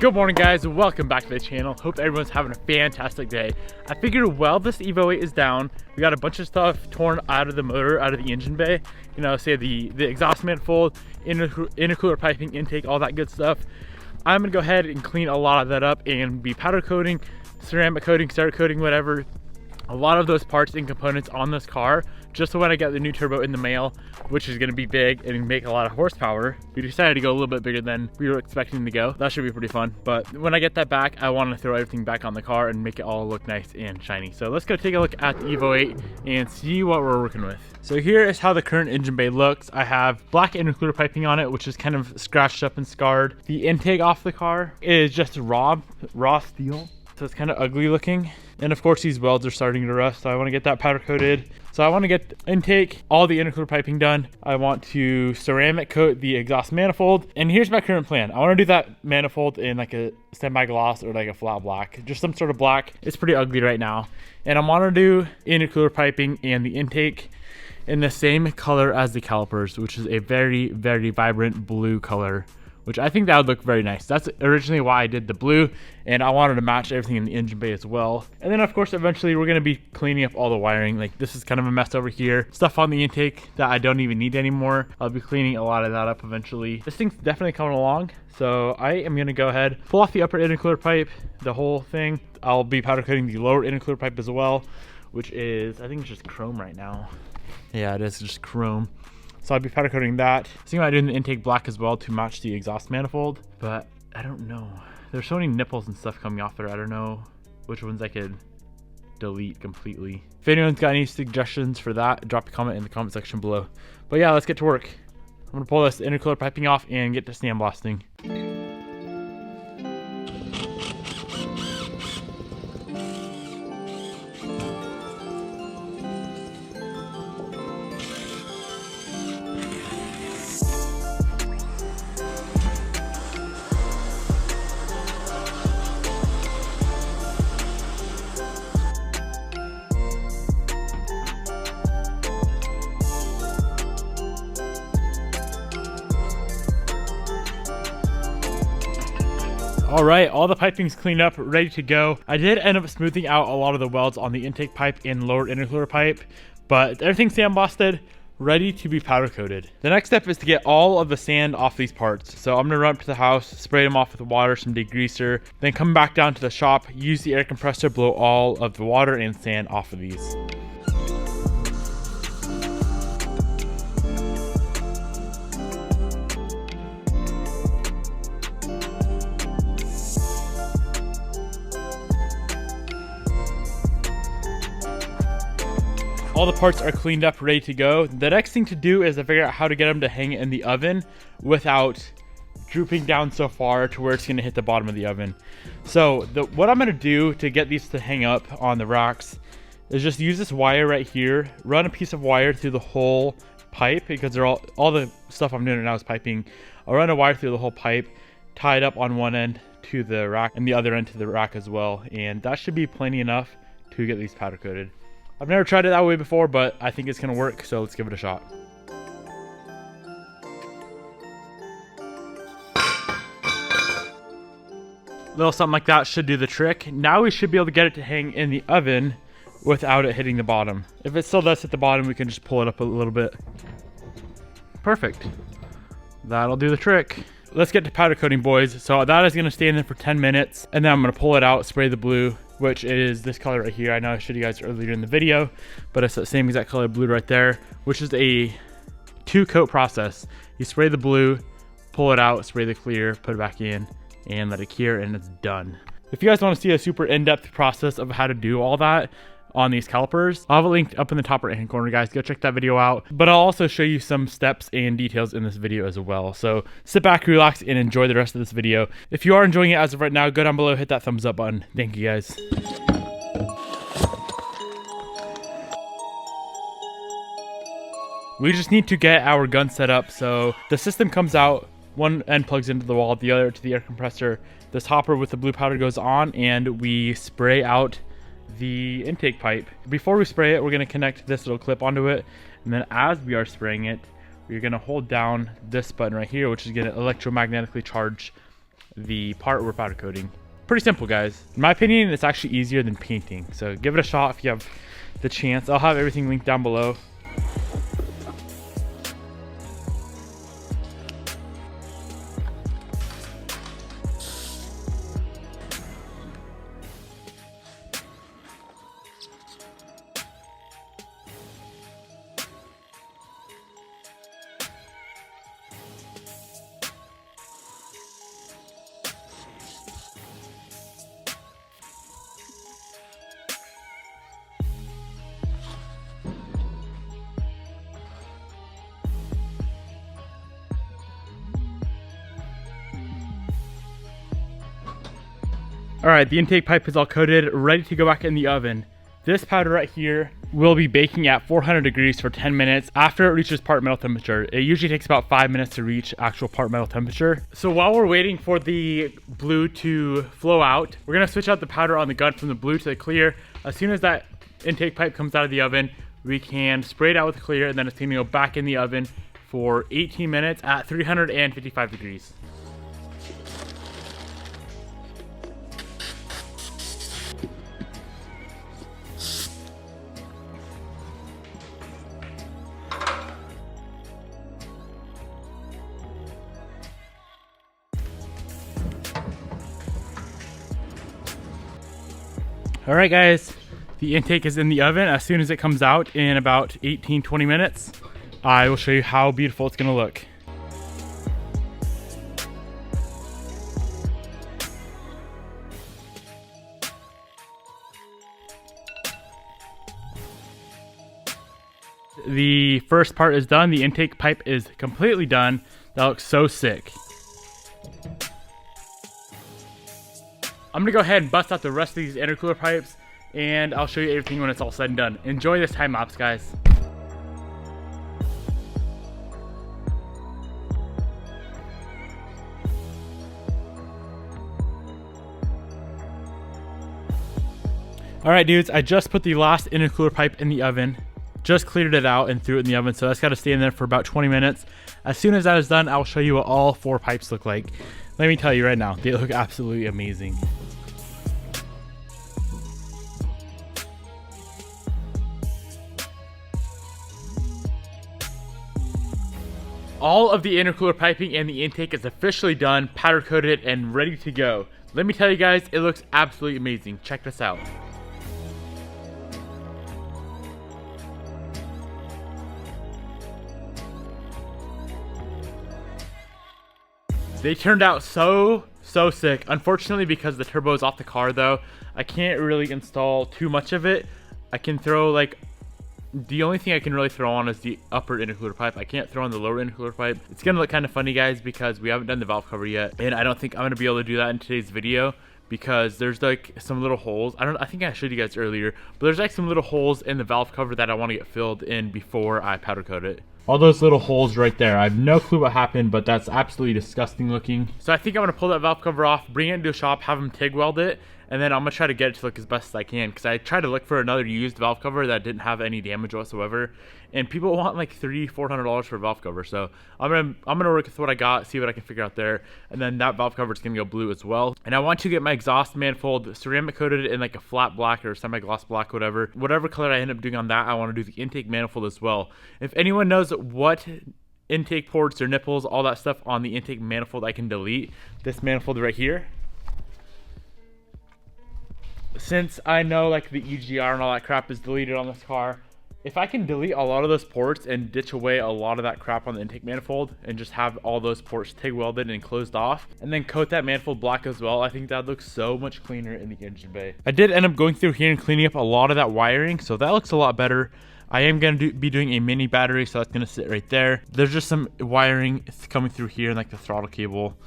Good morning, guys. Welcome back to the channel. Hope everyone's having a fantastic day. I figured while this Evo 8 is down, we got a bunch of stuff torn out of the motor, out of the engine bay. You know, say the exhaust manifold, intercooler piping, intake, all that good stuff. I'm gonna go ahead and clean a lot of that up and be powder coating, ceramic coating, cerakote coating, whatever. A lot of those parts and components on this car, just so when I get the new turbo in the mail, which is gonna be big and make a lot of horsepower. We decided to go a little bit bigger than we were expecting to go. That should be pretty fun. But when I get that back, I wanna throw everything back on the car and make it all look nice and shiny. So let's go take a look at the Evo 8 and see what we're working with. So here is how the current engine bay looks. I have black intercooler piping on it, which is kind of scratched up and scarred. The intake off the car is just raw steel. So it's kind of ugly looking. And of course these welds are starting to rust, so I want to get that powder coated. So I want to get intake, all the intercooler piping done. I want to ceramic coat the exhaust manifold. And here's my current plan. I want to do that manifold in like a semi-gloss or like a flat black, just some sort of black. It's pretty ugly right now. And I want to do intercooler piping and the intake in the same color as the calipers, which is a very, very vibrant blue color, which I think that would look very nice. That's originally why I did the blue, and I wanted to match everything in the engine bay as well. And then of course, eventually we're gonna be cleaning up all the wiring. Like this is kind of a mess over here. Stuff on the intake that I don't even need anymore. I'll be cleaning a lot of that up eventually. This thing's definitely coming along. So I am gonna go ahead, pull off the upper intercooler pipe, the whole thing. I'll be powder coating the lower intercooler pipe as well, which is, I think it's just chrome right now. Yeah, it is just chrome. So I'll be powder coating that. Thinking about doing the intake black as well to match the exhaust manifold, but I don't know. There's so many nipples and stuff coming off there. I don't know which ones I could delete completely. If anyone's got any suggestions for that, drop a comment in the comment section below. But yeah, let's get to work. I'm gonna pull this intercooler piping off and get to sandblasting. All right, all the piping's cleaned up, ready to go. I did end up smoothing out a lot of the welds on the intake pipe and lower intercooler pipe, but everything's sandblasted, ready to be powder coated. The next step is to get all of the sand off these parts. So I'm gonna run up to the house, spray them off with water, some degreaser, then come back down to the shop, use the air compressor, blow all of the water and sand off of these. All the parts are cleaned up, ready to go. The next thing to do is to figure out how to get them to hang in the oven without drooping down so far to where it's gonna hit the bottom of the oven. So what I'm gonna do to get these to hang up on the racks is just use this wire right here, run a piece of wire through the whole pipe, because they're all the stuff I'm doing right now is piping. I'll run a wire through the whole pipe, tie it up on one end to the rack and the other end to the rack as well. And that should be plenty enough to get these powder coated. I've never tried it that way before, but I think it's gonna work, so let's give it a shot. Little something like that should do the trick. Now we should be able to get it to hang in the oven without it hitting the bottom. If it still does hit the bottom, we can just pull it up a little bit. Perfect. That'll do the trick. Let's get to powder coating, boys. So that is gonna stay in there for 10 minutes, and then I'm gonna pull it out, spray the blue, which is this color right here. I know I showed you guys earlier in the video, but it's the same exact color blue right there, which is a 2-coat process. You spray the blue, pull it out, spray the clear, put it back in, and let it cure, and it's done. If you guys want to see a super in-depth process of how to do all that on these calipers, I'll have it linked up in the top right hand corner, guys. Go check that video out. But I'll also show you some steps and details in this video as well. So sit back, relax, and enjoy the rest of this video. If you are enjoying it as of right now, go down below, hit that thumbs up button. Thank you, guys. We just need to get our gun set up. So the system comes out, one end plugs into the wall, the other to the air compressor. This hopper with the blue powder goes on, and we spray out the intake pipe. Before we spray it, we're going to connect this little clip onto it, and then as we are spraying it, we're going to hold down this button right here, which is going to electromagnetically charge the part we're powder coating. Pretty simple, guys. In my opinion, it's actually easier than painting. So give it a shot if you have the chance. I'll have everything linked down below. All right, the intake pipe is all coated, ready to go back in the oven. This powder right here will be baking at 400 degrees for 10 minutes after it reaches part metal temperature. It usually takes about 5 minutes to reach actual part metal temperature. So while we're waiting for the blue to flow out, we're gonna switch out the powder on the gun from the blue to the clear. As soon as that intake pipe comes out of the oven, we can spray it out with clear, and then it's gonna go back in the oven for 18 minutes at 355 degrees. All right, guys, the intake is in the oven. As soon as it comes out in about 18-20 minutes, I will show you how beautiful it's gonna look. The first part is done. The intake pipe is completely done. That looks so sick. I'm gonna go ahead and bust out the rest of these intercooler pipes, and I'll show you everything when it's all said and done. Enjoy this time lapse, guys. All right, dudes, I just put the last intercooler pipe in the oven. Just cleared it out and threw it in the oven, so that's got to stay in there for about 20 minutes. As soon as that is done, I'll show you what all 4 pipes look like. Let me tell you right now, they look absolutely amazing. All of the intercooler piping and the intake is officially done, powder coated, and ready to go. Let me tell you guys, it looks absolutely amazing. Check this out. They turned out so sick. Unfortunately, because the turbo is off the car though, I can't really install too much of it. I can throw like, the only thing I can really throw on is the upper intercooler pipe. I can't throw on the lower intercooler pipe. It's gonna look kind of funny, guys, because we haven't done the valve cover yet, and I don't think I'm gonna be able to do that in today's video because there's like some little holes. I think I showed you guys earlier, but there's like some little holes in the valve cover that I want to get filled in before I powder coat it. All those little holes right there. I have no clue what happened, but that's absolutely disgusting looking. So I think I'm gonna pull that valve cover off, bring it into a shop, have them TIG weld it, and then I'm gonna try to get it to look as best as I can, because I tried to look for another used valve cover that didn't have any damage whatsoever, and people want like $300-400 for a valve cover. So I'm gonna work with what I got, see what I can figure out there, and then that valve cover is gonna go blue as well. And I want to get my exhaust manifold ceramic coated in like a flat black or semi-gloss black, whatever color I end up doing on that. I want to do the intake manifold as well. If anyone knows what intake ports or nipples, all that stuff on the intake manifold I can delete, this manifold right here, since I know like the EGR and all that crap is deleted on this car, if I can delete a lot of those ports and ditch away a lot of that crap on the intake manifold and just have all those ports TIG welded and closed off, and then coat that manifold black as well, I think that looks so much cleaner in the engine bay. I did end up going through here and cleaning up a lot of that wiring, so that looks a lot better. I am going to be doing a mini battery, so that's going to sit right there. There's just some wiring coming through here and like the throttle cable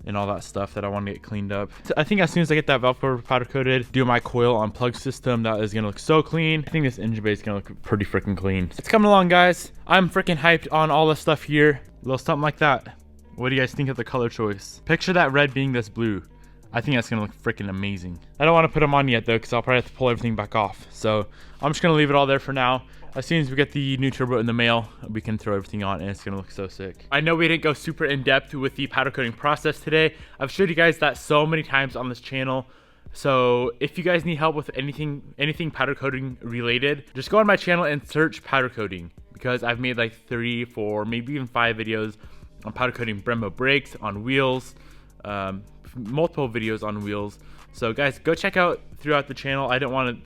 and all that stuff that I want to get cleaned up. So I think as soon as I get that valve cover powder coated, do my coil on plug system, that is gonna look so clean. I think this engine bay is gonna look pretty freaking clean. It's coming along, guys. I'm freaking hyped on all this stuff here. A little something like that. What do you guys think of the color choice? Picture that red being this blue. I think that's gonna look freaking amazing. I don't want to put them on yet though, because I'll probably have to pull everything back off. So I'm just gonna leave it all there for now. As soon as we get the new turbo in the mail, we can throw everything on and it's gonna look so sick. I know we didn't go super in depth with the powder coating process today. I've showed you guys that so many times on this channel. So if you guys need help with anything powder coating related, just go on my channel and search powder coating, because I've made like 3, 4, maybe even 5 videos on powder coating Brembo brakes, on wheels, multiple videos on wheels. So guys, go check out throughout the channel. I don't want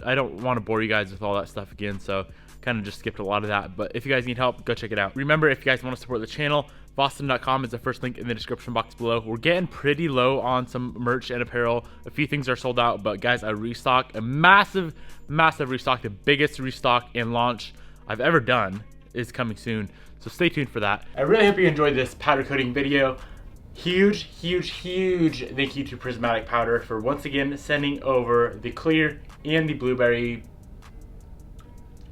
to bore you guys with all that stuff again, so kind of just skipped a lot of that. But if you guys need help, go check it out. Remember, if you guys want to support the channel, Boston.com is the first link in the description box below. We're getting pretty low on some merch and apparel. A few things are sold out, but guys, a restock, a massive restock, the biggest restock and launch I've ever done is coming soon. So stay tuned for that. I really hope you enjoyed this powder coating video. Huge thank you to Prismatic Powder for once again sending over the clear and the blueberry.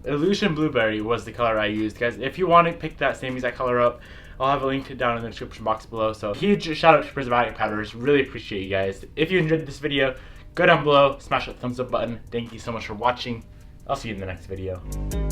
Illusion Blueberry was the color I used. Guys, if you want to pick that same exact color up, I'll have a link down in the description box below. So huge shout out to Prismatic Powders. Really appreciate you guys. If you enjoyed this video, go down below, smash that thumbs up button. Thank you so much for watching. I'll see you in the next video.